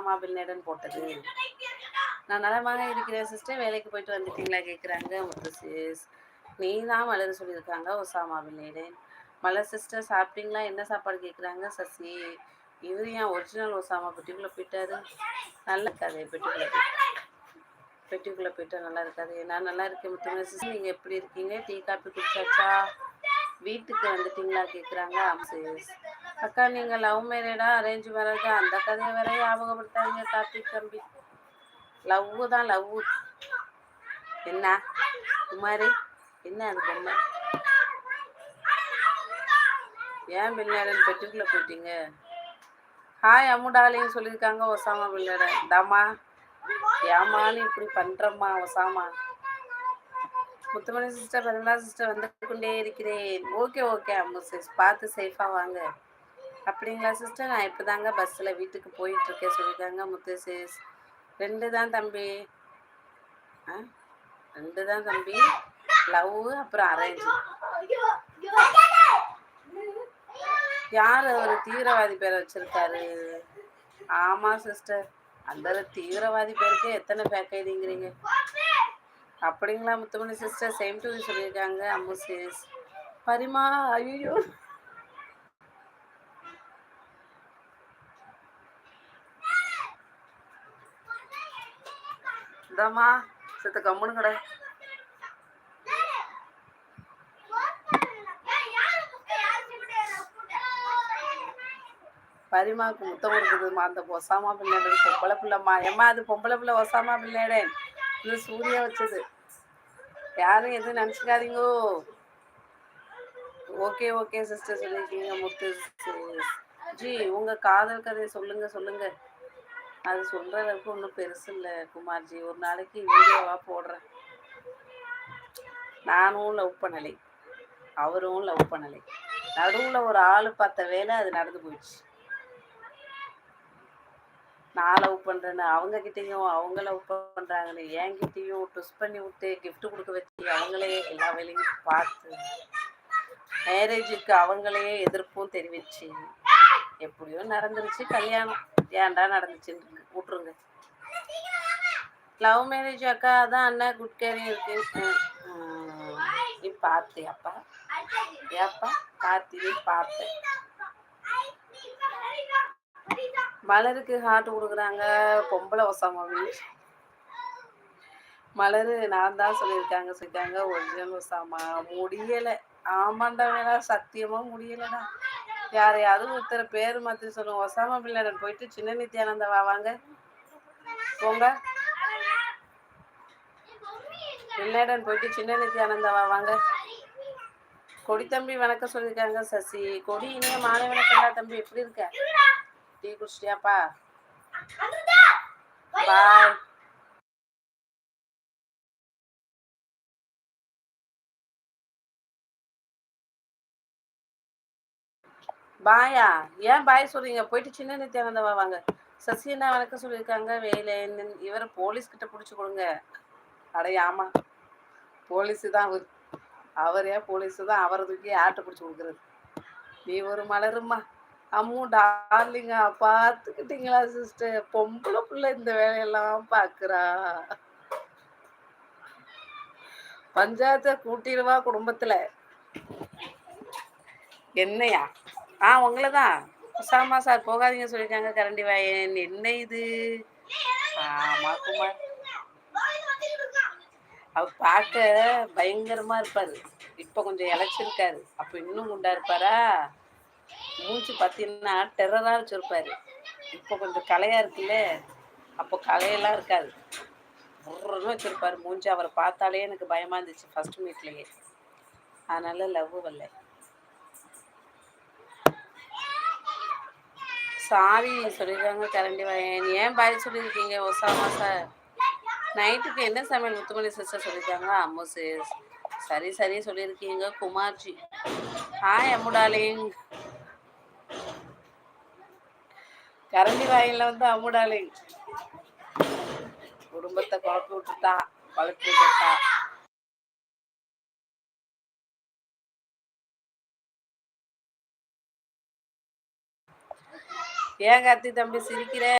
Osama bin Laden போட்டது. நான் நலமாக இருக்கிறேன் சிஸ்டர். வேலைக்கு போயிட்டு வந்துட்டீங்களா கேட்குறாங்க முத்து சிஸ். நீ தான் மலர் சொல்லியிருக்காங்க ஒசாமா பின் லேடன். மலர் சிஸ்டர் சாப்பிட்டீங்களா? என்ன சாப்பாடு கேட்குறாங்க சசி. இவர் ஏன் ஒரிஜினல் ஒசாமா பெட்டிக்குள்ளே போயிட்டாரு? நல்லா இருக்காது பெட்டிக்குள்ளே போயிட்டா நல்லா இருக்காது. நான் நல்லா இருக்கேன் முத்துமணி சிஸ்டர். நீங்கள் எப்படி இருக்கீங்க? டீ காப்பி குடிச்சாச்சா? வீட்டுக்கு வந்துட்டீங்களா கேட்குறாங்க சிஸ். அக்கா நீங்கள் லவ் மேரேடா அரேஞ்ச் மேரேஜா? அந்த கதையை வேற ஞாபகப்படுத்தாதீங்க கார்த்திக் தம்பி. லவ் தான் லவ். என்ன குமாரி என்ன அது பொம்மை? ஏன் பின்லேடன் பெட்டிக்குள்ளே போயிட்டீங்க? ஹாய் அம்முடாலையும் சொல்லியிருக்காங்க ஒசாமா பின்லேடன். தாமா ஏமான்னு இப்படி பண்ணுறம்மா ஒசாமா. முத்துமணி சிஸ்டர் பதிலா சிஸ்டர் வந்து கொண்டே இருக்கிறேன். ஓகே அம்மு சிஸ், பார்த்து சேஃபாக வாங்க. அப்படிங்களா சிஸ்டர்? நான் இப்போ தாங்க பஸ்ஸில் வீட்டுக்கு போயிட்டுருக்கேன் சொல்லியிருக்காங்க முத்து சிஸ். 2 தான் தம்பி. 2 தான் தம்பி. லவ் அப்புறம் அரேஞ்ச். யார் ஒரு தீவிரவாதி பேரை வச்சிருக்காரு? ஆமாம் சிஸ்டர், அந்த தீவிரவாதி பேருக்கு எத்தனை பேக்கைதுங்கிறீங்க? அப்படிங்களா முத்துமணி சிஸ்டர்? சேம் டு சொல்லியிருக்காங்க அம்மு சிஸ். பரிமா ஐயோ இதாம்மா சித்த கம்முன்னு கடை. பரிமாவுக்கு முத்தம் கொடுக்குதுமா அந்த ஒசாமா பின் லேடன் பொம்பளை பிள்ளைம்மா. ஏம்மா அது பொம்பளை பிள்ளை ஒசாமா பின் லேடன். இது சூர்யா வச்சது. யாரும் எதுவும் நினச்சிக்காதீங்கோ. ஓகே சிஸ்டர் சொல்லியிருக்கீங்க முத்து சிஸ். ஜி உங்கள் காதல் கதையை சொல்லுங்க. அது சொல்கிற அளவுக்கு ஒன்றும் பெருசு இல்லை குமார்ஜி. ஒரு நாளைக்கு வீடியோவாக போடுறேன். நானும் லவ் பண்ணலை, அவரும் லவ் பண்ணலை. நடுவில் ஒரு ஆள் பார்த்த வேலை அது நடந்து போயிடுச்சு. நான் லவ் பண்ணுறேன்னு அவங்கக்கிட்டேயும், அவங்க லவ் பண்ணுறாங்கன்னு என்கிட்டையும் ட்விஸ்ட் பண்ணி விட்டு கிஃப்ட் கொடுக்க வச்சு அவங்களே எல்லா வேலையும் பார்த்து மேரேஜுக்கு அவங்களே எதிர்ப்பும் தெரிவிச்சு எப்படியோ நடந்துருச்சு கல்யாணம். ஏன்டா நடந்துச்சுன்னு விட்ருங்க. லவ் மேரேஜ் அக்கா அதான் அண்ணன் குட் கேரிங் இருக்கு. நீ பார்த்தியாப்பா? ஏப்பா பார்த்தேன். மலருக்கு ஹார்ட் கொடுக்குறாங்க பொம்பளை ஒசாமா. மலர் நான் தான் சொல்லியிருக்காங்க ஒரிஜினல் ஒசாமா. முடியலை. ஆமாண்டா வேணா சத்தியமாக முடியலைடா. யாரையாவது ஒருத்தர் பேர் மாற்றி சொல்லுங்க. ஒசாமா பின் லேடன் போயிட்டு சின்ன நித்யானந்தாவா வாங்க போங்க. பின் லேடன் போயிட்டு சின்ன நித்யானந்தாவா வாங்க. கொடி தம்பி வணக்கம் சொல்லியிருக்காங்க சசி. கொடி இனிய மாலை வணக்கம்டா தம்பி. எப்படி இருக்க? டீ குடிச்சிட்டியாப்பா? பாய். பாயா? ஏன் பாய் சொல்றீங்க? போயிட்டு சின்ன நித்யானந்தாவா வாங்க. சசினா வணக்கம் சொல்லியிருக்காங்க வேலைன். இவரை போலீஸ்கிட்ட பிடிச்சி கொடுங்க. ஆமா போலீஸு தான் அவர் ஏன் போலீஸு தான் அவரை தூக்கி ஆட்டை பிடிச்சி கொடுக்குறது. நீ ஒரு மலருமா அம்மு டார்லிங்க. பார்த்துக்கிட்டீங்களா சிஸ்டர்? பொம்பளை பிள்ளை இந்த வேலையெல்லாம் பார்க்குறா. பஞ்சாயத்தை கூட்டிடுவா குடும்பத்தில். என்னையா? உங்களை தான் உசாமா சார் போகாதீங்க சொல்லியிருக்காங்க கரண்டி வாயன். என்ன இது? ஆமாம் குமார். அவர் பார்க்க பயங்கரமாக இருப்பார். இப்போ கொஞ்சம் இழைச்சிருக்காரு. அப்போ இன்னும் குண்டா இருப்பாரா? மூச்சு பார்த்தீங்கன்னா டெரராக வச்சுருப்பார். இப்போ கொஞ்சம் கலையாக இருக்குல்ல, அப்போ கலையெல்லாம் இருக்காது. ஒருன்னு வச்சுருப்பார் மூஞ்சி. அவரை பார்த்தாலே எனக்கு பயமாக இருந்துச்சு ஃபர்ஸ்ட் மீட்லேயே. அதனால லவ் வரல. சாரி சொல்லியிருக்காங்க கரண்டி வாயன். ஏன் பாய் சொல்லியிருக்கீங்க ஒசாமா சார்? நைட்டுக்கு என்ன சமையல் முத்துமணி சிஸ்டர் சொல்லியிருக்காங்க அம்மு சிஸ். சரி சொல்லியிருக்கீங்க குமார்ஜி. ஹாய் அம்முடாலிங். கரண்டி வாயில வந்து அம்முடாலிங் குடும்பத்தை குழப்பி விட்டுட்டா. ஏன் கார்த்தி தம்பி சிரிக்கிற?